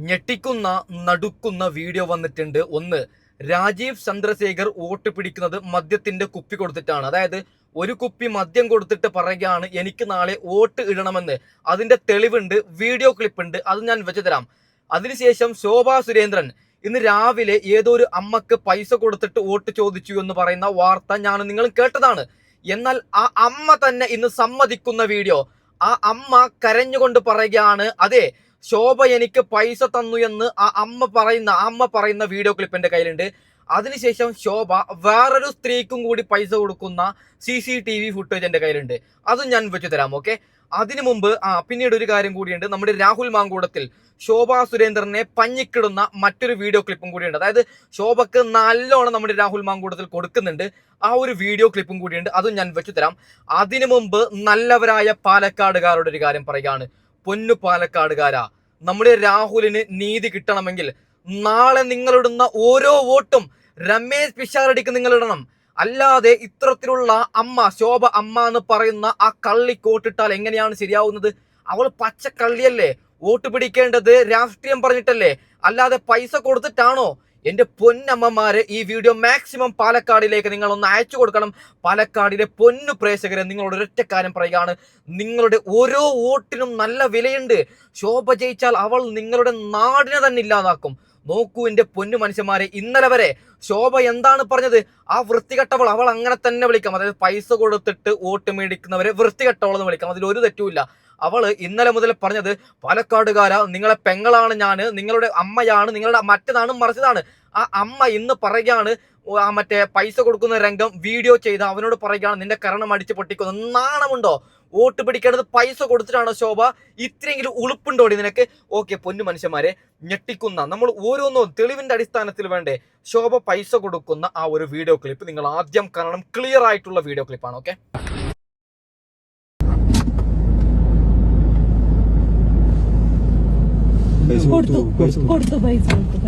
ഞെട്ടിക്കുന്ന നടുക്കുന്ന വീഡിയോ വന്നിട്ടുണ്ട്. ഒന്ന്, രാജീവ് ചന്ദ്രശേഖർ വോട്ട് പിടിക്കുന്നത് മദ്യത്തിന്റെ കുപ്പി കൊടുത്തിട്ടാണ്. അതായത് ഒരു കുപ്പി മദ്യം കൊടുത്തിട്ട് പറയുകയാണ് എനിക്ക് നാളെ വോട്ട് ഇടണമെന്ന്. അതിന്റെ തെളിവുണ്ട്, വീഡിയോ ക്ലിപ്പ് ഉണ്ട്, അത് ഞാൻ വെച്ചു തരാം. അതിനുശേഷം ശോഭാ സുരേന്ദ്രൻ ഇന്ന് രാവിലെ ഏതോ ഒരു അമ്മക്ക് പൈസ കൊടുത്തിട്ട് വോട്ട് ചോദിച്ചു എന്ന് പറയുന്ന വാർത്ത ഞാൻ നിങ്ങൾ കേട്ടതാണ്. എന്നാൽ ആ അമ്മ തന്നെ ഇന്ന് സമ്മതിക്കുന്ന വീഡിയോ, ആ അമ്മ കരഞ്ഞുകൊണ്ട് പറയുകയാണ്, അതെ ശോഭ എനിക്ക് പൈസ തന്നു എന്ന് ആ അമ്മ പറയുന്ന വീഡിയോ ക്ലിപ്പ് എന്റെ കയ്യിലുണ്ട്. അതിനുശേഷം ശോഭ വേറൊരു സ്ത്രീക്കും കൂടി പൈസ കൊടുക്കുന്ന CCTV ഫുട്ടേജ് എന്റെ കയ്യിലുണ്ട്. അതും ഞാൻ വെച്ചു തരാം. ഓക്കെ, അതിനു മുമ്പ് പിന്നീട് ഒരു കാര്യം കൂടിയുണ്ട്. നമ്മുടെ രാഹുൽ മാങ്കൂടത്തിൽ ശോഭാ സുരേന്ദ്രനെ പഞ്ഞിക്കിടുന്ന മറ്റൊരു വീഡിയോ ക്ലിപ്പും കൂടിയുണ്ട്. അതായത് ശോഭക്ക് നല്ലോണം നമ്മുടെ രാഹുൽ മാങ്കൂടത്തിൽ കൊടുക്കുന്നുണ്ട്. ആ ഒരു വീഡിയോ ക്ലിപ്പും കൂടിയുണ്ട്, അതും ഞാൻ വെച്ചു തരാം. അതിനു മുമ്പ് നല്ലവരായ പാലക്കാടുകാരുടെ ഒരു കാര്യം പറയുകയാണ്. പൊന്നു പാലക്കാടുകാരാ, നമ്മുടെ രാഹുലിന് നീതി കിട്ടണമെങ്കിൽ നാളെ നിങ്ങളിടുന്ന ഓരോ വോട്ടും രമേശ് പിഷാരടിക്ക് നിങ്ങൾ ഇടണം. അല്ലാതെ ഇത്തരത്തിലുള്ള ശോഭ അമ്മ എന്ന് പറയുന്ന ആ കള്ളി കോട്ടിട്ടാൽ എങ്ങനെയാണ് ശരിയാവുന്നത്? അവൾ പച്ച കള്ളിയല്ലേ. വോട്ട് പിടിക്കേണ്ടത് രാഷ്ട്രീയം പറഞ്ഞിട്ടല്ലേ, അല്ലാതെ പൈസ കൊടുത്തിട്ടാണോ? എന്റെ പൊന്നമ്മമാരെ, ഈ വീഡിയോ മാക്സിമം പാലക്കാടിലേക്ക് നിങ്ങൾ ഒന്ന് അയച്ചു കൊടുക്കണം. പാലക്കാടിലെ പൊന്നു പ്രേക്ഷകരെ, നിങ്ങളോട് ഒരൊറ്റ കാര്യം പറയുകയാണ്, നിങ്ങളുടെ ഓരോ വോട്ടിനും നല്ല വിലയുണ്ട്. ശോഭ ജയിച്ചാൽ അവൾ നിങ്ങളുടെ നാടിനെ തന്നെ ഇല്ലാതാക്കും. നോക്കൂ എന്റെ പൊന്നു മനുഷ്യന്മാരെ, ഇന്നലെ വരെ ശോഭ എന്താണ് പറഞ്ഞത്? ആ വൃത്തികെട്ടവൾ, അവൾ അങ്ങനെ തന്നെ വിളിക്കാം. അതായത് പൈസ കൊടുത്തിട്ട് വോട്ട് മേടിക്കുന്നവരെ വൃത്തികെട്ടവൾ എന്ന് വിളിക്കാം, അതിൽ ഒരു തെറ്റുമില്ല. അവള് ഇന്നലെ മുതൽ പറഞ്ഞത്, പാലക്കാടുകാരാ നിങ്ങളെ പെങ്ങളാണ് ഞാൻ, നിങ്ങളുടെ അമ്മയാണ്, നിങ്ങളുടെ മറ്റേതാണ് മറിച്ചതാണ്. ആ അമ്മ ഇന്ന് പറയുകയാണ്, മറ്റേ പൈസ കൊടുക്കുന്ന രംഗം വീഡിയോ ചെയ്ത് അവനോട് പറയുകയാണ്, നിന്റെ കരണം അടിച്ച് പൊട്ടിക്കുന്നു. നാണമുണ്ടോ? വോട്ട് പിടിക്കേണ്ടത് പൈസ കൊടുത്തിട്ടാണോ ശോഭ? ഇത്രയെങ്കിലും ഉളുപ്പുണ്ടോടി നിനക്ക്? ഓക്കെ പൊന്നു മനുഷ്യന്മാരെ, ഞെട്ടിക്കുന്ന, നമ്മൾ ഓരോന്നും തെളിവിന്റെ അടിസ്ഥാനത്തിൽ വേണ്ടേ ശോഭ പൈസ കൊടുക്കുന്ന ആ ഒരു വീഡിയോ ക്ലിപ്പ് നിങ്ങൾ ആദ്യം കാണണം. ക്ലിയർ ആയിട്ടുള്ള വീഡിയോ ക്ലിപ്പാണ്. ഓക്കെ,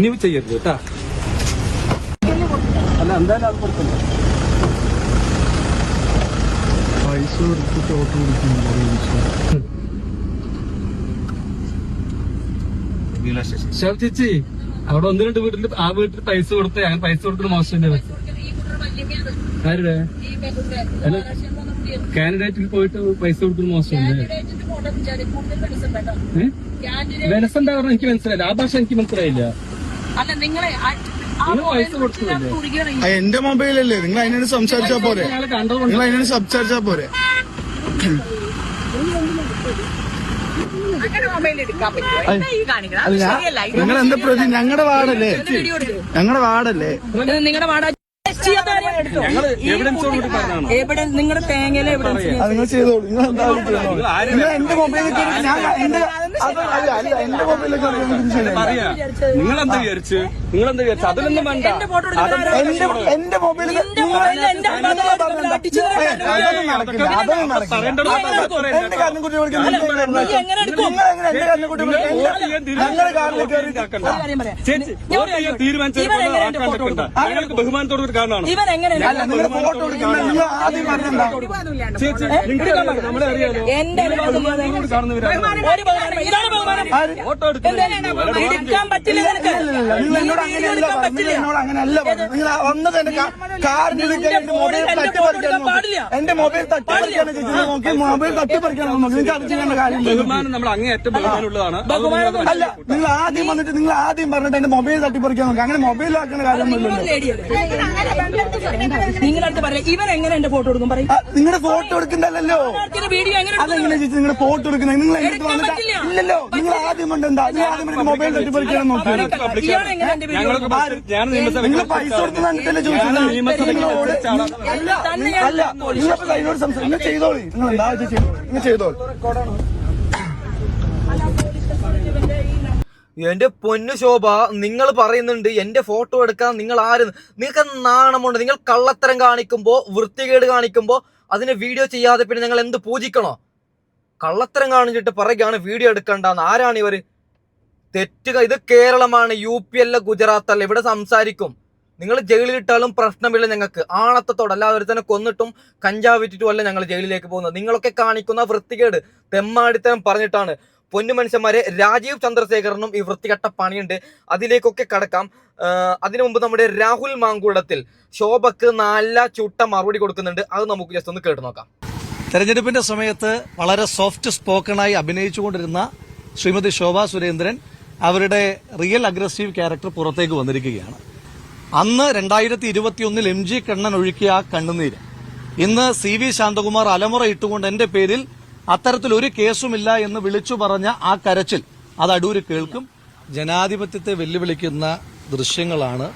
ನೀವು ചെയ്യരുത് കേട്ടാ. അല്ല എന്തായാലും അത് കൊടുക്കണ്ട. പൈസ കൊടുത്തിട്ട് ഓട്ടോ ചേച്ചി അവിടെ ഒന്ന് രണ്ട് വീട്ടിൽ ആ വീട്ടിൽ പൈസ കൊടുത്തേ, അങ്ങനെ പൈസ കൊടുക്കുന്ന മോശമല്ലേ? ആരുടെ കാൻഡിഡേറ്റിൽ പോയിട്ട് പൈസ കൊടുക്കുന്ന മോശമല്ലേ? വിലസെന്താ പറഞ്ഞ എനിക്ക് മനസ്സിലായില്ല, ആ ഭാഷ എനിക്ക് മനസ്സിലായില്ല. പൈസ കൊടുത്തില്ലേ? എന്റെ മൊബൈലല്ലേ, നിങ്ങൾ അതിനോട് സംസാരിച്ചാ പോരെ, നിങ്ങൾ അതിനോട് സംസാരിച്ചാ പോരെ. നിങ്ങൾ എന്താ പ്രതി? ഞങ്ങളുടെ വാർഡല്ലേ, ഞങ്ങളുടെ വാർഡല്ലേ, നിങ്ങളുടെ വാട നിങ്ങളുടെ തേങ്ങയിലെ നിങ്ങൾ ചെയ്തോളൂ. നിങ്ങൾ എന്താ എന്റെ മൊബൈലിലേക്ക് എന്റെ മൊബൈലിലേക്ക് നിങ്ങളെന്താ വിചാരിച്ചു? അതിലൊന്നും വേണ്ട. എന്റെ മൊബൈലിൽ എന്റെ കാരണം കുട്ടി ഞങ്ങൾക്ക് ബഹുമാനത്തോട് ഒരു കാരണമാണ്. നമ്മളെ അറിയാലോ, അങ്ങനെയല്ല പറഞ്ഞു. നിങ്ങൾ വന്നത് എന്റെ കാറിന് മൊബൈൽ തട്ടിപ്പറിക്കാൻ, എന്റെ മൊബൈൽ തട്ടിപ്പറിക്കാണ് ചെയ്തത്. നോക്കി മൊബൈൽ തട്ടിപ്പറിക്കാണോ നോക്കി. നിങ്ങൾക്ക് അത് ചെയ്യേണ്ട കാര്യം. ബഹുമാനം നമ്മൾ അങ്ങേയറ്റം ബഹുമാനമുള്ളതാണ്. അല്ല, നിങ്ങൾ ആദ്യം വന്നിട്ട് നിങ്ങൾ ആദ്യം പറഞ്ഞിട്ട് എന്റെ മൊബൈൽ തട്ടിപ്പറിക്കാൻ നോക്കി. അങ്ങനെ മൊബൈലാക്കുന്ന കാര്യമൊന്നുമില്ലല്ലോ. നിങ്ങളടുത്ത് പറയാം, ഇവൻ എങ്ങനെ എന്റെ ഫോട്ടോ എടുക്കും പറയും? നിങ്ങളുടെ ഫോട്ടോ എടുക്കണ്ടല്ലോ. വീഡിയോ എങ്ങനെ അതെങ്ങനെ ചേച്ചി നിങ്ങളുടെ ഫോട്ടോ എടുക്കുന്നത്? നിങ്ങൾ എന്റെ വന്നിട്ട് ഇല്ലല്ലോ. നിങ്ങൾ ആദ്യം കൊണ്ട് എന്താ ആദ്യം മൊബൈൽ തട്ടിപ്പറിക്കാൻ നോക്കി. നിങ്ങൾ പൈസ കൊടുത്ത് കണ്ടിട്ടല്ലേ ചോദിച്ചത്? അല്ല, നിങ്ങളിപ്പോ അതിനോട് സംസാരിക്കും. നിങ്ങൾ ചെയ്തോളി, നിങ്ങൾ എന്താ നിങ്ങൾ ചെയ്തോളി. എന്റെ പൊന്നു ശോഭ, നിങ്ങൾ പറയുന്നുണ്ട് എന്റെ ഫോട്ടോ എടുക്കാൻ നിങ്ങൾ ആരെന്ന്. നിങ്ങൾക്ക് നാണമുണ്ട്? നിങ്ങൾ കള്ളത്തരം കാണിക്കുമ്പോ, വൃത്തികേട് കാണിക്കുമ്പോ അതിനെ വീഡിയോ ചെയ്യാതെ പിന്നെ നിങ്ങൾ എന്ത് പൂജിക്കണോ? കള്ളത്തരം കാണിച്ചിട്ട് പറയുകയാണ് വീഡിയോ എടുക്കണ്ടെന്ന്. ആരാണ് ഇവര്? തെറ്റുക. ഇത് കേരളമാണ്, UP അല്ല, ഗുജറാത്ത് അല്ല. ഇവിടെ സംസാരിക്കും. നിങ്ങൾ ജയിലിലിട്ടാലും പ്രശ്നമില്ല ഞങ്ങൾക്ക്. ആണത്തത്തോടെ അല്ലാതെ ഒരു തന്നെ കൊന്നിട്ടും കഞ്ചാവ് വിറ്റിട്ടും അല്ല ഞങ്ങൾ ജയിലിലേക്ക് പോകുന്നത്. നിങ്ങളൊക്കെ കാണിക്കുന്ന വൃത്തികേട്, തെമ്മാടിത്തരം പറഞ്ഞിട്ടാണ്. പൊന്നു മനുഷ്യന്മാരെ, രാജീവ് ചന്ദ്രശേഖരനും ഈ വൃത്തികെട്ട പണിയുണ്ട്. അതിലേക്കൊക്കെ കടക്കാം. അതിനു മുമ്പ് നമ്മുടെ രാഹുൽ മാങ്കൂടത്തിൽ ശോഭക്ക് നല്ല ചുട്ട മറുപടി കൊടുക്കുന്നുണ്ട്. അത് നമുക്ക് ജസ്റ്റ് ഒന്ന് കേട്ട് നോക്കാം. തെരഞ്ഞെടുപ്പിന്റെ സമയത്ത് വളരെ സോഫ്റ്റ് സ്പോക്കണായി അഭിനയിച്ചുകൊണ്ടിരുന്ന ശ്രീമതി ശോഭാ സുരേന്ദ്രൻ അവരുടെ റിയൽ അഗ്രസീവ് ക്യാരക്ടർ പുറത്തേക്ക് വന്നിരിക്കുകയാണ്. അന്ന് 2021 MG കണ്ണൻ ഒഴുക്കിയ ആ കണ്ണുനീര് ഇന്ന് CV ശാന്തകുമാർ അലമുറ ഇട്ടുകൊണ്ട് എന്റെ പേരിൽ അത്തരത്തിലൊരു കേസുമില്ല എന്ന് വിളിച്ചു പറഞ്ഞ ആ കരച്ചിൽ അത് അടൂര് കേൾക്കും. ജനാധിപത്യത്തെ വെല്ലുവിളിക്കുന്ന ദൃശ്യങ്ങളാണ്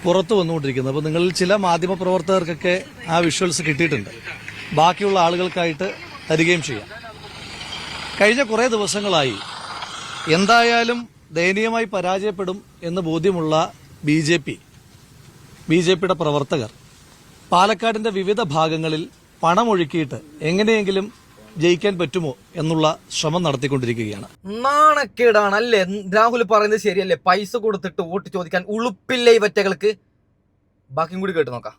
പുറത്തു വന്നുകൊണ്ടിരിക്കുന്നത്. അപ്പോൾ നിങ്ങളിൽ ചില മാധ്യമപ്രവർത്തകർക്കൊക്കെ ആ വിഷ്വൽസ് കിട്ടിയിട്ടുണ്ട്. ബാക്കിയുള്ള ആളുകൾക്കായിട്ട് തരികയും ചെയ്യാം. കഴിഞ്ഞ കുറേ ദിവസങ്ങളായി എന്തായാലും ദയനീയമായി പരാജയപ്പെടും എന്ന് ബോധ്യമുള്ള ബി.ജെ.പിയുടെ പ്രവർത്തകർ പാലക്കാടിന്റെ വിവിധ ഭാഗങ്ങളിൽ പണമൊഴുക്കിയിട്ട് എങ്ങനെയെങ്കിലും ജയിക്കാൻ പറ്റുമോ എന്നുള്ള ശ്രമം നടത്തിക്കൊണ്ടിരിക്കുകയാണ്. നാണക്കേടാണ് അല്ലേ? രാഹുൽ പറയുന്നത് ശരിയല്ലേ? പൈസ കൊടുത്തിട്ട് വോട്ട് ചോദിക്കാൻ ഉളുപ്പില്ലേ ഇവറ്റകൾക്ക്? ബാക്കിയും കൂടി കേട്ട് നോക്കാം.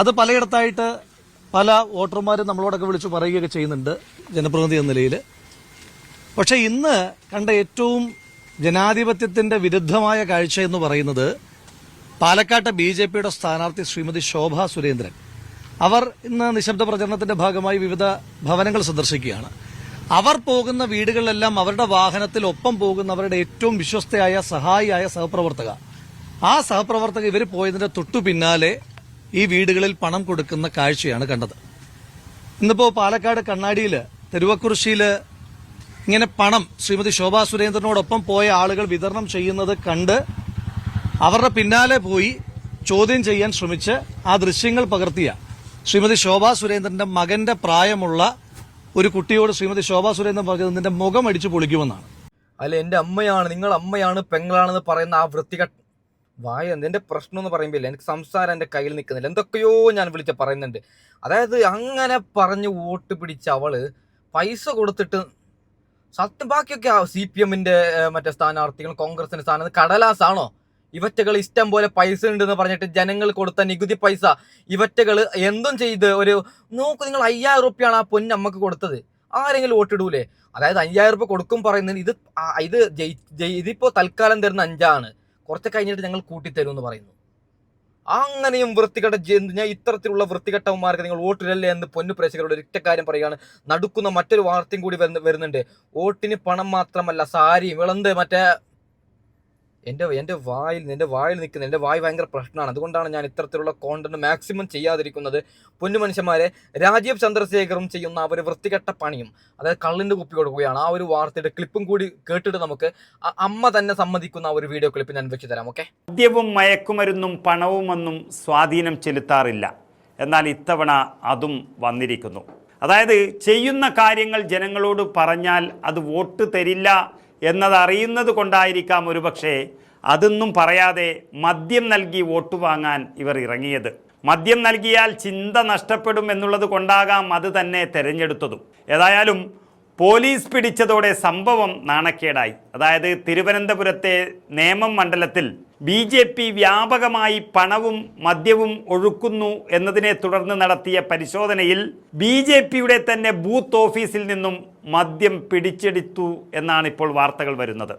അത് പലയിടത്തായിട്ട് പല വോട്ടർമാരും നമ്മളോടൊക്കെ വിളിച്ചു പറയുകയൊക്കെ ചെയ്യുന്നുണ്ട് ജനപ്രതിനിധി എന്ന നിലയിൽ. പക്ഷെ ഇന്ന് കണ്ട ഏറ്റവും ജനാധിപത്യത്തിന്റെ വിരുദ്ധമായ കാഴ്ച എന്ന് പറയുന്നത് പാലക്കാട്ടെ ബി.ജെ.പിയുടെ സ്ഥാനാർത്ഥി ശ്രീമതി ശോഭാ സുരേന്ദ്രൻ അവർ ഇന്ന് നിശബ്ദ പ്രചരണത്തിന്റെ ഭാഗമായി വിവിധ ഭവനങ്ങൾ സന്ദർശിക്കുകയാണ്. അവർ പോകുന്ന വീടുകളിലെല്ലാം അവരുടെ വാഹനത്തിൽ ഒപ്പം പോകുന്നവരുടെ ഏറ്റവും വിശ്വസ്തയായ സഹായിയായ സഹപ്രവർത്തക, ആ സഹപ്രവർത്തക ഇവർ പോയതിന്റെ തൊട്ടു പിന്നാലെ ഈ വീടുകളിൽ പണം കൊടുക്കുന്ന കാഴ്ചയാണ് കണ്ടത്. ഇന്നിപ്പോ പാലക്കാട് കണ്ണാടിയിൽ തെരുവക്കുറിശ്ശിയിൽ ഇങ്ങനെ പണം ശ്രീമതി ശോഭാ സുരേന്ദ്രനോടൊപ്പം പോയ ആളുകൾ വിതരണം ചെയ്യുന്നത് കണ്ട് അവരുടെ പിന്നാലെ പോയി ചോദ്യം ചെയ്യാൻ ശ്രമിച്ച് ആ ദൃശ്യങ്ങൾ പകർത്തിയ ശ്രീമതി ശോഭാ സുരേന്ദ്രന്റെ മകന്റെ പ്രായമുള്ള ഒരു കുട്ടിയോട് ശ്രീമതി ശോഭാ സുരേന്ദ്രൻ പറഞ്ഞത് നിന്റെ മുഖം അടിച്ചു പൊളിക്കുമെന്നാണ്. അല്ല, എന്റെ അമ്മയാണ്, നിങ്ങൾ അമ്മയാണ്, പെങ്ങളാണെന്ന് പറയുന്ന ആ വൃത്തികെട്ട വായ എന്റെ പ്രശ്നം എന്ന് പറയുമ്പോൾ എനിക്ക് സംസാരം എന്റെ കയ്യിൽ നിൽക്കുന്നില്ല. എന്തൊക്കെയോ ഞാൻ വിളിച്ച് പറയുന്നുണ്ട്. അതായത് അങ്ങനെ പറഞ്ഞ് വോട്ട് പിടിച്ച അവള് പൈസ കൊടുത്തിട്ട് സത്യം ബാക്കിയൊക്കെ CPM-ന്റെ മറ്റേ സ്ഥാനാർത്ഥികൾ, കോൺഗ്രസിന്റെ സ്ഥാനാർത്ഥി കടലാസാണോ? ഇവറ്റകൾ ഇഷ്ടം പോലെ പൈസ ഉണ്ടെന്ന് പറഞ്ഞിട്ട് ജനങ്ങൾ കൊടുത്ത നികുതി പൈസ ഇവറ്റകൾ എന്തും ചെയ്ത് ഒരു നോക്കൂ. നിങ്ങൾ 5000 റുപ്യാണ് ആ പൊന്നമ്മക്ക് കൊടുത്തത്. ആരെങ്കിലും വോട്ടിടൂലേ? അതായത് 5000 രൂപ കൊടുക്കും പറയുന്നത് ഇതിപ്പോ തൽക്കാലം തരുന്ന 5 കുറച്ച് കഴിഞ്ഞിട്ട് ഞങ്ങൾ കൂട്ടിത്തരും എന്ന് പറയുന്നു. അങ്ങനെയും വൃത്തികെട്ട ഞാൻ ഇത്തരത്തിലുള്ള വൃത്തികെട്ടവന്മാർക്ക് നിങ്ങൾ വോട്ടിടല്ലേ എന്ന് പൊന്നു പ്രേക്ഷകരോട് ഒറ്റ കാര്യം പറയുകയാണ്. നടുക്കുന്ന മറ്റൊരു വാർത്തയും കൂടി വരുന്നുണ്ട്. വോട്ടിന് പണം മാത്രമല്ല സാരിയും വിളന്ത് മറ്റേ എന്റെ വായിൽ നിൽക്കുന്നത് എന്റെ വായ് ഭയങ്കര പ്രശ്നമാണ്. അതുകൊണ്ടാണ് ഞാൻ ഇത്തരത്തിലുള്ള കോണ്ടന്റ് മാക്സിമം ചെയ്യാതിരിക്കുന്നത്. പൊന്നു മനുഷ്യന്മാരെ, രാജീവ് ചന്ദ്രശേഖറും ചെയ്യുന്ന ആ ഒരു വൃത്തികെട്ട പണിയും, അതായത് കള്ളിന്റെ കുപ്പി കൊടുക്കുകയാണ്. ആ ഒരു വാർത്തയുടെ ക്ലിപ്പും കൂടി കേട്ടിട്ട് നമുക്ക് അമ്മ തന്നെ സമ്മതിക്കുന്ന ആ ഒരു വീഡിയോ ക്ലിപ്പ് ഞാൻ വെച്ച് തരാം. ഓക്കെ. മദ്യവും മയക്കുമരുന്നും പണവുമൊന്നും സ്വാധീനം ചെലുത്താറില്ല. എന്നാൽ ഇത്തവണ അതും വന്നിരിക്കുന്നു. അതായത് ചെയ്യുന്ന കാര്യങ്ങൾ ജനങ്ങളോട് പറഞ്ഞാൽ അത് വോട്ട് തരില്ല എന്നതറിയുന്നത് കൊണ്ടായിരിക്കാം ഒരുപക്ഷെ അതൊന്നും പറയാതെ മദ്യം നൽകി വോട്ട് വാങ്ങാൻ ഇവർ ഇറങ്ങിയത്. മദ്യം നൽകിയാൽ ചിന്ത നഷ്ടപ്പെടും എന്നുള്ളത് കൊണ്ടാകാം അത് തന്നെ തെരഞ്ഞെടുത്തതും. ഏതായാലും പോലീസ് പിടിച്ചതോടെ സംഭവം നാണക്കേടായി. അതായത് തിരുവനന്തപുരത്തെ നേമം മണ്ഡലത്തിൽ BJP വ്യാപകമായി പണവും മദ്യവും ഒഴുക്കുന്നു എന്നതിനെ തുടർന്ന് നടത്തിയ പരിശോധനയിൽ BJPയുടെ തന്നെ ബൂത്ത് ഓഫീസിൽ നിന്നും മദ്യം പിടിച്ചെടുത്തു എന്നാണ് ഇപ്പോൾ വാർത്തകൾ വരുന്നത്.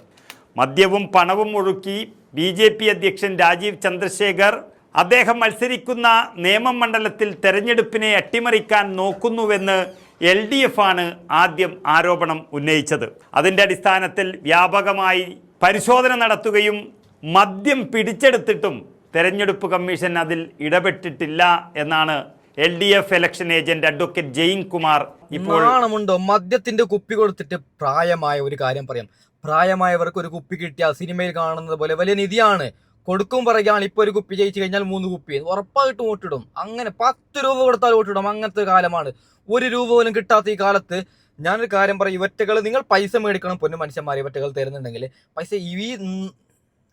മദ്യവും പണവും ഒഴുക്കി BJP അധ്യക്ഷൻ രാജീവ് ചന്ദ്രശേഖർ അദ്ദേഹം മത്സരിക്കുന്ന നേമം മണ്ഡലത്തിൽ തെരഞ്ഞെടുപ്പിനെ അട്ടിമറിക്കാൻ നോക്കുന്നുവെന്ന് LDF ആണ് ആദ്യം ആരോപണം ഉന്നയിച്ചത്. അതിൻ്റെ അടിസ്ഥാനത്തിൽ വ്യാപകമായി പരിശോധന നടത്തുകയും മദ്യം പിടിച്ചെടുത്തിട്ടും തെരഞ്ഞെടുപ്പ് കമ്മീഷൻ അതിൽ ഇടപെട്ടിട്ടില്ല എന്നാണ് LDF election agent advocate Jain Kumar ഇപ്പോൾ. നാണമുണ്ടോ? മദ്യത്തിന്റെ കുപ്പി കൊടുത്തിട്ട് പ്രായമായ ഒരു കാര്യം പറയാം. പ്രായമായവർക്ക് ഒരു കുപ്പി കിട്ടിയ സിനിമയിൽ കാണുന്നത് പോലെ വലിയ നിധിയാണ്. കൊടുക്കും പറയുകയാണ്. ഇപ്പൊ ഒരു കുപ്പി ജയിച്ചു കഴിഞ്ഞാൽ 3 കുപ്പി ഉറപ്പായിട്ടും വോട്ടിടും. അങ്ങനെ 10 രൂപ കൊടുത്താൽ വോട്ടിടും. അങ്ങനത്തെ കാലമാണ്. 1 രൂപ പോലും കിട്ടാത്ത ഈ കാലത്ത് ഞാനൊരു കാര്യം പറയും. ഇവറ്റകൾ നിങ്ങൾ പൈസ മേടിക്കണം. പൊന്നു മനുഷ്യന്മാർ, ഇവറ്റകൾ തരുന്നുണ്ടെങ്കിൽ പൈസ ഈ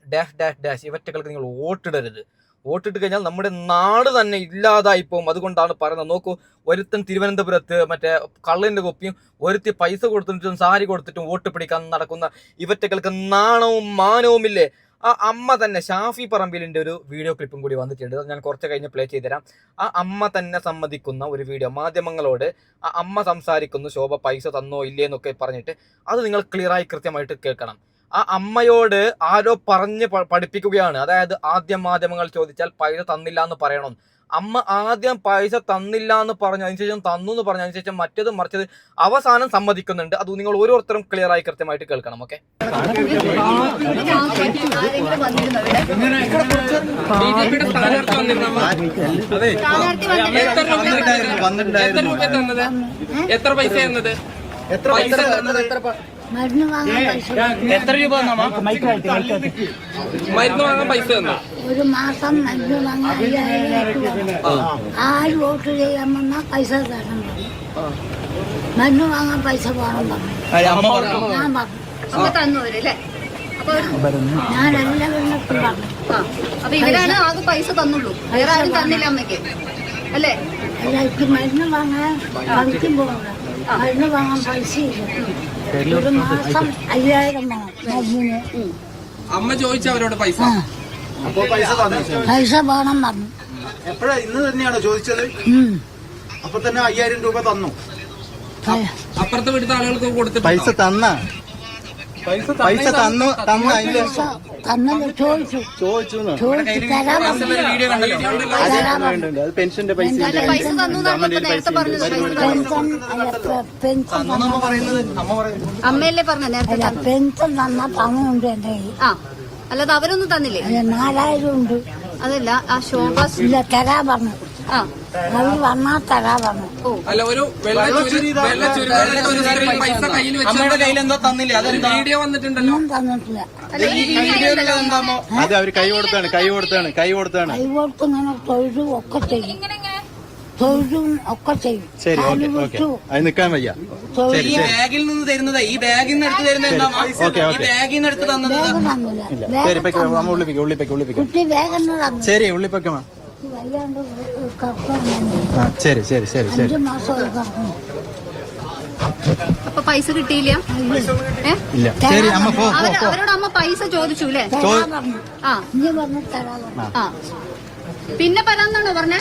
ഡാഷ് ഇവറ്റകൾക്ക് നിങ്ങൾ വോട്ടിടരുത്. വോട്ടിട്ട് കഴിഞ്ഞാൽ നമ്മുടെ നാട് തന്നെ ഇല്ലാതായി പോകും. അതുകൊണ്ടാണ് പറയുന്നത്. നോക്കൂ, ഒരുത്തൻ തിരുവനന്തപുരത്ത് മറ്റേ കള്ളിന്റെ കുപ്പിയും ഒരുത്തി പൈസ കൊടുത്തിട്ടും സാരി കൊടുത്തിട്ടും വോട്ട് പിടിക്കാൻ നടക്കുന്ന ഇവറ്റകൾക്ക് നാണവും മാനവുമില്ലേ? ആ അമ്മ തന്നെ ഷാഫി പറമ്പിലിന്റെ ഒരു വീഡിയോ ക്ലിപ്പും കൂടി വന്നിട്ടുണ്ട്. ഞാൻ കുറച്ച് കഴിഞ്ഞ് പ്ലേ ചെയ്തുതരാം. ആ അമ്മ തന്നെ സമ്മതിക്കുന്ന ഒരു വീഡിയോ, മാധ്യമങ്ങളോട് ആ അമ്മ സംസാരിക്കുന്നു, ശോഭ പൈസ തന്നോ ഇല്ലേ എന്നൊക്കെ പറഞ്ഞിട്ട്. അത് നിങ്ങൾ ക്ലിയറായി കൃത്യമായിട്ട് കേൾക്കണം. ആ അമ്മയോട് ആരോ പറഞ്ഞ് പഠിപ്പിക്കുകയാണ്. അതായത് ആദ്യം മാധ്യമങ്ങൾ ചോദിച്ചാൽ പൈസ തന്നില്ല എന്ന് പറയണം. അമ്മ ആദ്യം പൈസ തന്നില്ല എന്ന് പറഞ്ഞു, അതിനുശേഷം തന്നു എന്ന് പറഞ്ഞു, അതിനുശേഷം മറ്റേത് മറിച്ചത് അവസാനം സമ്മതിക്കുന്നുണ്ട്. അത് നിങ്ങൾ ഓരോരുത്തരും ക്ലിയറായി കൃത്യമായിട്ട് കേൾക്കണം. ഓക്കെ, എത്ര പൈസ എന്നത് മരുന്ന് വാങ്ങാൻ പൈസ എത്ര രൂപ മരുന്ന് വാങ്ങാൻ പൈസ തന്നോ? ഒരു മാസം മരുന്ന് വാങ്ങാൻ 5000 ആര് വോട്ട് ചെയ്യാൻ വന്നാൽ പൈസ തരണം പറഞ്ഞു. മരുന്ന് വാങ്ങാൻ പൈസ പോകണം പറഞ്ഞു. ഞാൻ പറഞ്ഞു തന്നൂരല്ലേ? ഞാൻ എല്ലാവരും പറഞ്ഞു. അപ്പൊ ഇവരാണ് ആകെ പൈസ തന്നുള്ളൂ, വേറെ ആരും തന്നില്ല അമ്മയ്ക്ക് അല്ലേ? അല്ല, എനിക്ക് മരുന്ന് വാങ്ങാൻ കളിക്കും പോകണം. മരുന്ന് വാങ്ങാൻ പൈസ ഇല്ല. ഒരു മാസം 5000 വേണം മരുന്നിന്. അമ്മ ചോദിച്ച അവരോട് പൈസ പൈസ വേണം പറഞ്ഞു. എപ്പോഴാ ഇന്ന് തന്നെയാണോ ചോദിച്ചത്? അപ്പൊ തന്നെ 5000 രൂപ തന്നു. അപ്പുറത്തെ വീട്ടിലെ ആളുകൾക്ക് കൊടുത്തിട്ട് പൈസ തന്ന പൈസ തന്നു തന്നത് ചോദിച്ചു തരാൻ അത് പെൻഷന്റെ പൈസ പൈസ തന്നു നേരത്തെ പറഞ്ഞത്. അമ്മയല്ലേ പറഞ്ഞ നേരത്തെ പെൻഷൻ തന്ന പണമുണ്ട് എന്റെ കയ്യിൽ. ആ, അല്ലാതെ അവരൊന്നും തന്നില്ലേ? 4000 ഉണ്ട്. അതല്ല, ആ ശോഭ ഇല്ല, തരാ പറഞ്ഞു. ആ അവർ വന്നാ തരാ പറഞ്ഞു. അല്ല, ഒരു പൈസ കയ്യിൽ വെച്ച് എന്തോ തന്നില്ലേ? അത് വീഡിയോ വന്നിട്ടുണ്ടല്ലോ. ഒന്നും തന്നിട്ടില്ല. അതെ, അവര് കൈ കൊടുത്താണ് കൈ കൊടുത്ത് ഇങ്ങനെ തൊഴുതും ഒക്കെ ചെയ്യും. തൊഴുതും ഒക്കെ ചെയ്യും. ശരി, ഓക്കെ, അത് നിക്കാൻ വയ്യ. ഈ ബാഗിൽ നിന്ന് തരുന്നത്, ഈ ബാഗിൽ നിന്ന് എടുത്ത് തരുന്നത്, ബാഗിൽ നിന്ന് എടുത്ത് തന്നത് വേഗം തന്നില്ല. ഉള്ളിപ്പൊക്കെ കുട്ടി വേഗം തന്നു. ശരി, ഉള്ളിപ്പൊക്കെ വയ്യാണ്ട് ശരി 5 മാസം കിടക്കുന്നു. അപ്പൊ പൈസ കിട്ടിയില്ല? ഇല്ല. ശരി, അമ്മ പോ. അവരോട് അമ്മ പൈസ ചോദിച്ചു അല്ലേ? തരാ പറഞ്ഞു. ആ, ഇനി പറഞ്ഞ് തരാ പറഞ്ഞു. ആ, പിന്നെ പറയാന്നാണോ പറഞ്ഞ?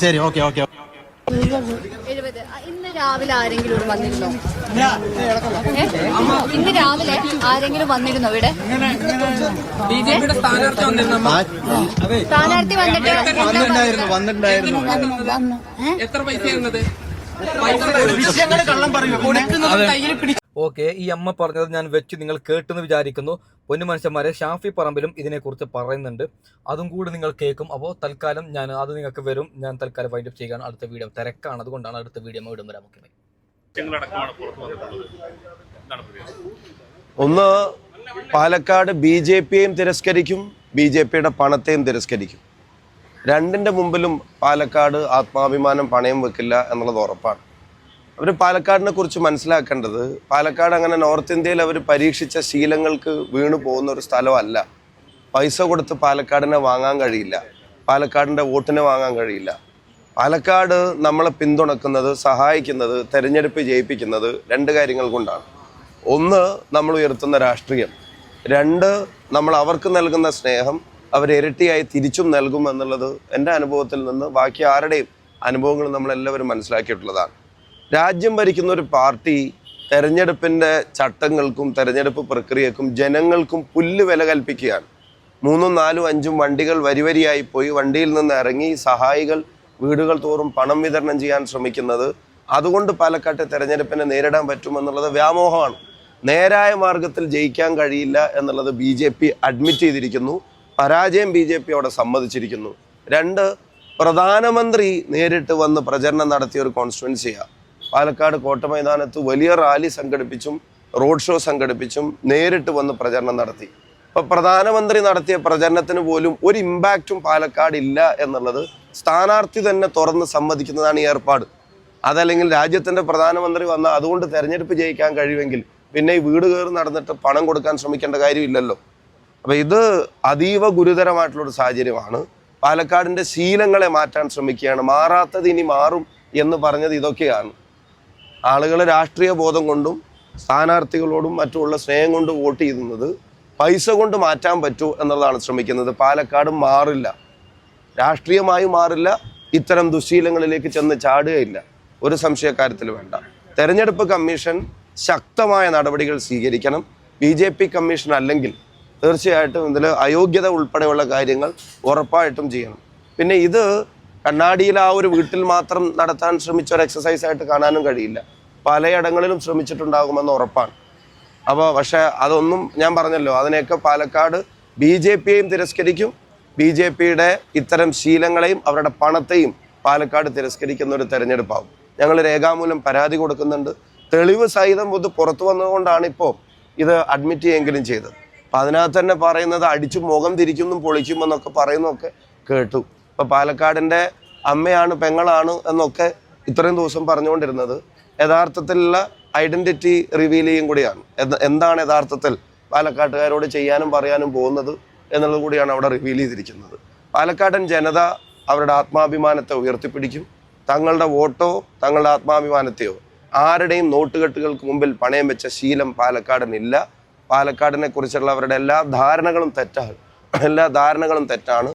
ശരി, ഓക്കെ. 70. ഇന്ന് രാവിലെ ആരെങ്കിലും ഇവിടെ വന്നിരുന്നോ? ഇന്ന് രാവിലെ ആരെങ്കിലും വന്നിരുന്നോ ഇവിടെ? ബിജെപിയുടെ സ്ഥാനാർത്ഥി സ്ഥാനാർത്ഥി വന്നിട്ടുണ്ടായിരുന്നു. വന്നു. എത്ര പൈസ എന്നത്? ഓക്കെ, ഈ അമ്മ പറഞ്ഞത് ഞാൻ വെച്ച് നിങ്ങൾ കേട്ടെന്ന് വിചാരിക്കുന്നു. പൊന്നു മനുഷ്യന്മാരെ, ഷാഫി പറമ്പിലും ഇതിനെക്കുറിച്ച് പറയുന്നുണ്ട്. അതും കൂടി നിങ്ങൾ കേൾക്കും. അപ്പോൾ തൽക്കാലം അത് നിങ്ങൾക്ക് വരും. ഞാൻ തൽക്കാലം വൈൻഡപ്പ് ചെയ്യുകയാണ്. അടുത്ത വീഡിയോ തിരക്കാണ്, അതുകൊണ്ടാണ് അടുത്ത വീഡിയോ ഇടും വരാം. ഓക്കെ, ഒന്ന്, പാലക്കാട് BJPയെയും തിരസ്കരിക്കും, BJPയുടെ പണത്തെയും തിരസ്കരിക്കും. രണ്ടിൻ്റെ മുമ്പിലും പാലക്കാട് ആത്മാഭിമാനം പണയം വെക്കില്ല എന്നുള്ളത് ഉറപ്പാണ്. അവർ പാലക്കാടിനെ കുറിച്ച് മനസ്സിലാക്കേണ്ടത്, പാലക്കാട് അങ്ങനെ നോർത്ത് ഇന്ത്യയിൽ അവർ പരീക്ഷിച്ച ശീലങ്ങൾക്ക് വീണു പോകുന്ന ഒരു സ്ഥലമല്ല. പൈസ കൊടുത്ത് പാലക്കാടിനെ വാങ്ങാൻ കഴിയില്ല, പാലക്കാടിൻ്റെ വോട്ടിനെ വാങ്ങാൻ കഴിയില്ല. പാലക്കാട് നമ്മളെ പിന്തുണക്കുന്നത്, സഹായിക്കുന്നത്, തെരഞ്ഞെടുപ്പ് ജയിപ്പിക്കുന്നത് 2 കാര്യങ്ങൾ കൊണ്ടാണ്. ഒന്ന്, നമ്മൾ ഉയർത്തുന്ന രാഷ്ട്രീയം. 2, നമ്മൾ അവർക്ക് നൽകുന്ന സ്നേഹം അവരിരട്ടിയായി തിരിച്ചും നൽകും എന്നുള്ളത് എൻ്റെ അനുഭവത്തിൽ നിന്ന് ബാക്കി ആരുടെയും അനുഭവങ്ങൾ നമ്മളെല്ലാവരും മനസ്സിലാക്കിയിട്ടുള്ളതാണ്. രാജ്യം ഭരിക്കുന്ന ഒരു പാർട്ടി തെരഞ്ഞെടുപ്പിൻ്റെ ചട്ടങ്ങൾക്കും തെരഞ്ഞെടുപ്പ് പ്രക്രിയക്കും ജനങ്ങൾക്കും പുല്ല് വില കൽപ്പിക്കുകയാണ്. 3, 4, 5 വണ്ടികൾ വരിവരിയായി പോയി വണ്ടിയിൽ നിന്ന് ഇറങ്ങി സഹായികൾ വീടുകൾ തോറും പണം വിതരണം ചെയ്യാൻ ശ്രമിക്കുന്നത്, അതുകൊണ്ട് പാലക്കാട്ടെ തെരഞ്ഞെടുപ്പിനെ നേരിടാൻ പറ്റുമെന്നുള്ളത് വ്യാമോഹമാണ്. നേരായ മാർഗത്തിൽ ജയിക്കാൻ കഴിയില്ല എന്നുള്ളത് BJP അഡ്മിറ്റ് ചെയ്തിരിക്കുന്നു. പരാജയം BJP അവിടെ സമ്മതിച്ചിരിക്കുന്നു. 2, പ്രധാനമന്ത്രി നേരിട്ട് വന്ന് പ്രചരണം നടത്തിയ ഒരു കോൺസ്റ്റിറ്റ്യുവൻസിയാണ് പാലക്കാട് കോട്ട മൈതാനത്ത്. വലിയ റാലി സംഘടിപ്പിച്ചും റോഡ് ഷോ സംഘടിപ്പിച്ചും നേരിട്ട് വന്ന് പ്രചരണം നടത്തി. അപ്പോൾ പ്രധാനമന്ത്രി നടത്തിയ പ്രചരണത്തിന് പോലും ഒരു ഇമ്പാക്റ്റും പാലക്കാട് ഇല്ല എന്നുള്ളത് സ്ഥാനാർത്ഥി തന്നെ തുറന്ന് സമ്മതിക്കുന്നതാണ് ഈ ഏർപ്പാട്. അതല്ലെങ്കിൽ രാജ്യത്തിൻ്റെ പ്രധാനമന്ത്രി വന്ന അതുകൊണ്ട് തെരഞ്ഞെടുപ്പ് ജയിക്കാൻ കഴിയുമെങ്കിൽ പിന്നെ ഈ വീട് കയറി നടന്നിട്ട് പണം കൊടുക്കാൻ ശ്രമിക്കേണ്ട കാര്യമില്ലല്ലോ. അപ്പോൾ ഇത് അതീവ ഗുരുതരമായിട്ടുള്ളൊരു സാഹചര്യമാണ്. പാലക്കാടിൻ്റെ ശീലങ്ങളെ മാറ്റാൻ ശ്രമിക്കുകയാണ്. മാറാത്തത് ഇനി മാറും എന്ന് പറഞ്ഞത് ഇതൊക്കെയാണ്. ആളുകൾ രാഷ്ട്രീയ ബോധം കൊണ്ടും സ്ഥാനാർത്ഥികളോടും മറ്റുമുള്ള സ്നേഹം കൊണ്ട് വോട്ട് ചെയ്യുന്നത് പൈസ കൊണ്ട് മാറ്റാൻ പറ്റൂ എന്നുള്ളതാണ് ശ്രമിക്കുന്നത്. പാലക്കാട് മാറില്ല, രാഷ്ട്രീയമായി മാറില്ല, ഇത്തരം ദുശീലങ്ങളിലേക്ക് ചെന്ന് ചാടുകയില്ല, ഒരു സംശയക്കാര്യത്തിൽ വേണ്ട. തെരഞ്ഞെടുപ്പ് കമ്മീഷൻ ശക്തമായ നടപടികൾ സ്വീകരിക്കണം. BJP കമ്മീഷൻ അല്ലെങ്കിൽ തീർച്ചയായിട്ടും ഇതിൽ അയോഗ്യത ഉൾപ്പെടെയുള്ള കാര്യങ്ങൾ ഉറപ്പായിട്ടും ചെയ്യണം. പിന്നെ ഇത് കണ്ണാടിയിൽ ആ ഒരു വീട്ടിൽ മാത്രം നടത്താൻ ശ്രമിച്ച ഒരു എക്സസൈസ് ആയിട്ട് കാണാനും കഴിയില്ല. പലയിടങ്ങളിലും ശ്രമിച്ചിട്ടുണ്ടാകുമെന്ന് ഉറപ്പാണ്. അപ്പോൾ പക്ഷേ അതൊന്നും ഞാൻ പറഞ്ഞല്ലോ, അതിനെയൊക്കെ പാലക്കാട് BJPയെയും തിരസ്കരിക്കും, BJPയുടെ ഇത്തരം ശീലങ്ങളെയും അവരുടെ പണത്തെയും പാലക്കാട് തിരസ്കരിക്കുന്ന ഒരു തെരഞ്ഞെടുപ്പാകും. ഞങ്ങൾ രേഖാമൂലം പരാതി കൊടുക്കുന്നുണ്ട്. തെളിവ് സഹിതം ഇത് പുറത്തു വന്നതുകൊണ്ടാണ് ഇപ്പോൾ ഇത് അഡ്മിറ്റ് ചെയ്യുമെങ്കിലും ചെയ്തത്. അപ്പം അതിനകത്ത് തന്നെ പറയുന്നത് അടിച്ചു മുഖം തിരിക്കുമെന്നും പൊളിക്കുമെന്നൊക്കെ പറയുന്നതൊക്കെ കേട്ടു. ഇപ്പം പാലക്കാടിൻ്റെ അമ്മയാണ് പെങ്ങളാണ് എന്നൊക്കെ ഇത്രയും ദിവസം പറഞ്ഞുകൊണ്ടിരുന്നത് യഥാർത്ഥത്തിലുള്ള ഐഡന്റിറ്റി റിവീൽ ചെയ്യും കൂടിയാണ്. എന്താണ് യഥാർത്ഥത്തിൽ പാലക്കാട്ടുകാരോട് ചെയ്യാനും പറയാനും പോകുന്നത് എന്നുള്ളത് കൂടിയാണ് അവിടെ റിവീൽ ചെയ്തിരിക്കുന്നത്. പാലക്കാടൻ ജനത അവരുടെ ആത്മാഭിമാനത്തെ ഉയർത്തിപ്പിടിക്കും. തങ്ങളുടെ വോട്ടോ തങ്ങളുടെ ആത്മാഭിമാനത്തെയോ ആരുടെയും നോട്ടുകെട്ടുകൾക്ക് മുമ്പിൽ പണയം വെച്ച ശീലം പാലക്കാടിനില്ല. പാലക്കാടിനെ കുറിച്ചുള്ള അവരുടെ എല്ലാ ധാരണകളും തെറ്റാണ്.